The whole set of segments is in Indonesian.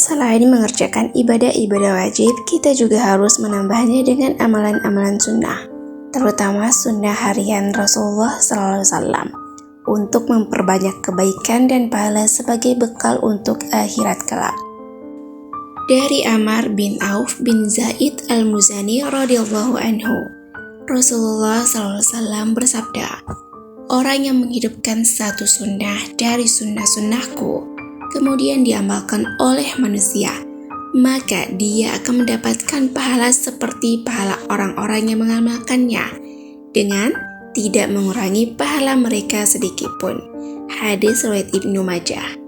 Selain mengerjakan ibadah-ibadah wajib, kita juga harus menambahnya dengan amalan-amalan sunnah, terutama sunnah harian Rasulullah SAW, untuk memperbanyak kebaikan dan pahala sebagai bekal untuk akhirat kelak. Dari Amr bin Auf bin Zaid al-Muzani radhiyallahu anhu, Rasulullah SAW bersabda, "Orang yang menghidupkan satu sunnah dari sunnah-sunnahku, kemudian diamalkan oleh manusia, maka dia akan mendapatkan pahala seperti pahala orang-orang yang mengamalkannya, dengan tidak mengurangi pahala mereka sedikitpun." Hadis riwayat Ibnu Majah.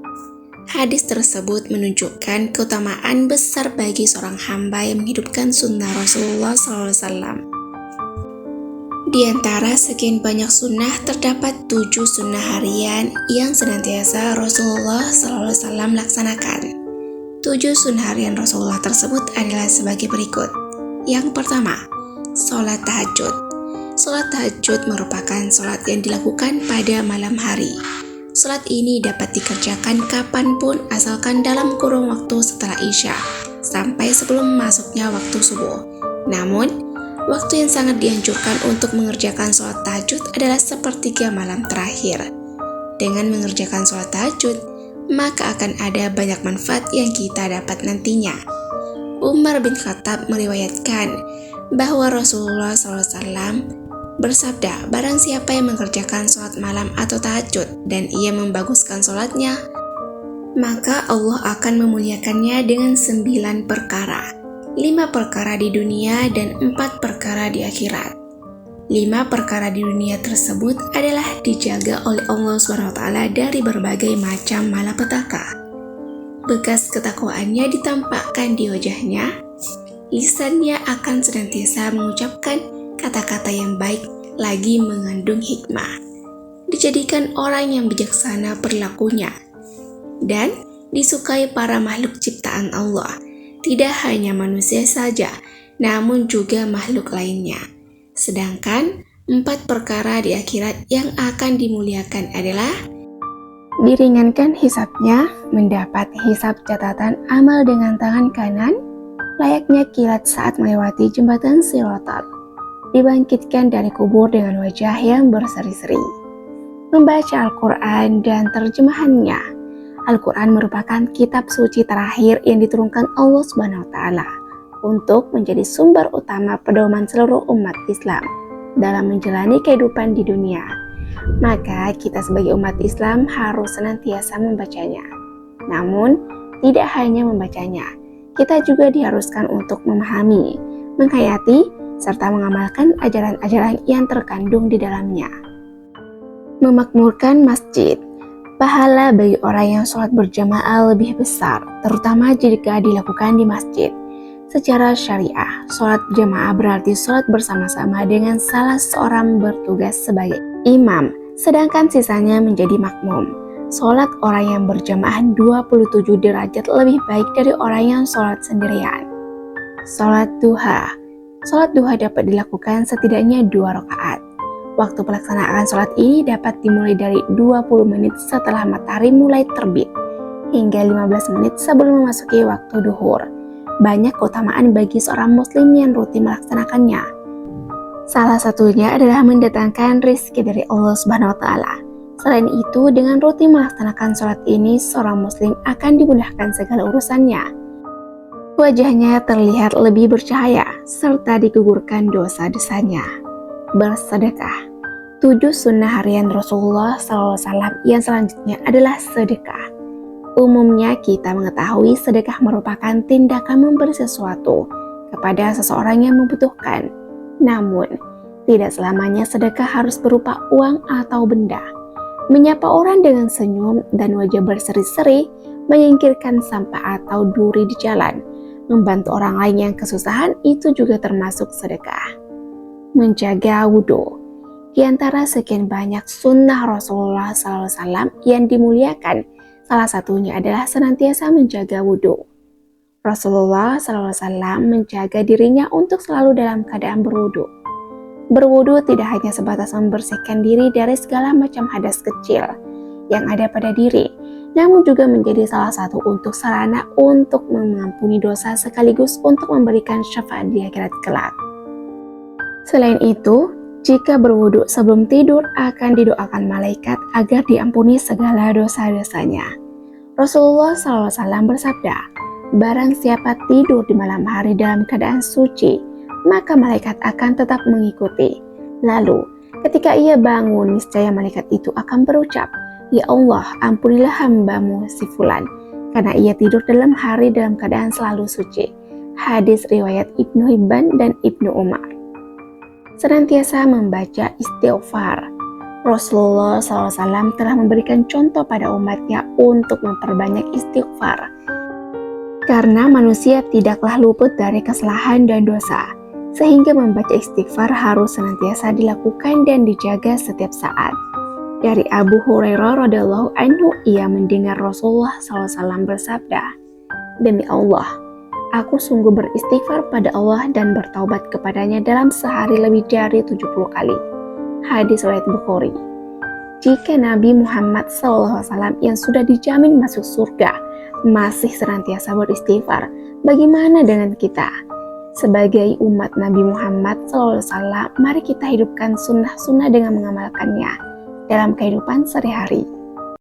Hadis tersebut menunjukkan keutamaan besar bagi seorang hamba yang menghidupkan sunnah Rasulullah SAW. Di antara sekian banyak sunnah, terdapat 7 sunnah harian yang senantiasa Rasulullah SAW laksanakan. 7 sunnah harian Rasulullah tersebut adalah sebagai berikut. Yang pertama, sholat tahajud. Sholat tahajud merupakan sholat yang dilakukan pada malam hari. Sholat ini dapat dikerjakan kapanpun asalkan dalam kurun waktu setelah Isya sampai sebelum masuknya waktu subuh. Namun, waktu yang sangat dianjurkan untuk mengerjakan sholat tahajud adalah sepertiga malam terakhir. Dengan mengerjakan sholat tahajud, maka akan ada banyak manfaat yang kita dapat nantinya. Umar bin Khattab meriwayatkan bahwa Rasulullah SAW bersabda, "Barang siapa yang mengerjakan sholat malam atau tahajud dan ia membaguskan sholatnya, maka Allah akan memuliakannya dengan 9 perkara. 5 perkara di dunia dan 4 perkara di akhirat. 5 perkara di dunia tersebut adalah dijaga oleh Allah SWT dari berbagai macam malapetaka. Bekas ketakwaannya ditampakkan di wajahnya, lisannya akan senantiasa mengucapkan kata-kata yang baik lagi mengandung hikmah. Dijadikan orang yang bijaksana perilakunya, dan disukai para makhluk ciptaan Allah. Tidak hanya manusia saja, namun juga makhluk lainnya. Sedangkan 4 perkara di akhirat yang akan dimuliakan adalah diringankan hisabnya, mendapat hisab catatan amal dengan tangan kanan, layaknya kilat saat melewati jembatan Siratal, dibangkitkan dari kubur dengan wajah yang berseri-seri, membaca Al-Quran dan terjemahannya. Al-Quran merupakan kitab suci terakhir yang diturunkan Allah SWT untuk menjadi sumber utama pedoman seluruh umat Islam dalam menjalani kehidupan di dunia. Maka kita sebagai umat Islam harus senantiasa membacanya. Namun, tidak hanya membacanya, kita juga diharuskan untuk memahami, menghayati, serta mengamalkan ajaran-ajaran yang terkandung di dalamnya. Memakmurkan masjid. Pahala bagi orang yang sholat berjamaah lebih besar, terutama jika dilakukan di masjid. Secara syariah, sholat berjamaah berarti sholat bersama-sama dengan salah seorang bertugas sebagai imam, sedangkan sisanya menjadi makmum. Sholat orang yang berjamaah 27 derajat lebih baik dari orang yang sholat sendirian. Sholat duha. Sholat duha dapat dilakukan setidaknya 2 rakaat. Waktu pelaksanaan sholat ini dapat dimulai dari 20 menit setelah matahari mulai terbit hingga 15 menit sebelum memasuki waktu duhur. Banyak keutamaan bagi seorang muslim yang rutin melaksanakannya. Salah satunya adalah mendatangkan rezeki dari Allah SWT. Selain itu, dengan rutin melaksanakan sholat ini, seorang muslim akan dimudahkan segala urusannya. Wajahnya terlihat lebih bercahaya, serta digugurkan dosa-dosanya. Bersedekah. 7 sunnah harian Rasulullah SAW yang selanjutnya adalah sedekah. Umumnya kita mengetahui sedekah merupakan tindakan memberi sesuatu kepada seseorang yang membutuhkan. Namun, tidak selamanya sedekah harus berupa uang atau benda. Menyapa orang dengan senyum dan wajah berseri-seri, menyingkirkan sampah atau duri di jalan, membantu orang lain yang kesusahan itu juga termasuk sedekah. Menjaga wudhu. Di antara sekian banyak sunnah Rasulullah SAW yang dimuliakan, salah satunya adalah senantiasa menjaga wudhu. Rasulullah SAW menjaga dirinya untuk selalu dalam keadaan berwudhu. Berwudhu tidak hanya sebatas membersihkan diri dari segala macam hadas kecil yang ada pada diri, namun juga menjadi salah satu untuk sarana untuk mengampuni dosa sekaligus untuk memberikan syafaat di akhirat kelak. Selain itu, jika berwudu sebelum tidur akan didoakan malaikat agar diampuni segala dosa-dosanya. Rasulullah SAW bersabda, barang siapa tidur di malam hari dalam keadaan suci, maka malaikat akan tetap mengikuti. Lalu, ketika ia bangun, niscaya malaikat itu akan berucap, ya Allah, ampunilah hambamu si fulan, karena ia tidur dalam hari dalam keadaan selalu suci. Hadis riwayat Ibnu Hibban dan Ibnu Umar. Senantiasa membaca istighfar. Rasulullah SAW telah memberikan contoh pada umatnya untuk memperbanyak istighfar. Karena manusia tidaklah luput dari kesalahan dan dosa, sehingga membaca istighfar harus senantiasa dilakukan dan dijaga setiap saat. Dari Abu Hurairah radhiyallahu anhu, ia mendengar Rasulullah SAW bersabda, demi Allah, aku sungguh beristighfar pada Allah dan bertaubat kepadanya dalam sehari lebih dari 70 kali. Hadis riwayat Bukhari. Jika Nabi Muhammad SAW yang sudah dijamin masuk surga masih senantiasa beristighfar, bagaimana dengan kita? Sebagai umat Nabi Muhammad SAW, mari kita hidupkan sunnah-sunnah dengan mengamalkannya dalam kehidupan sehari-hari.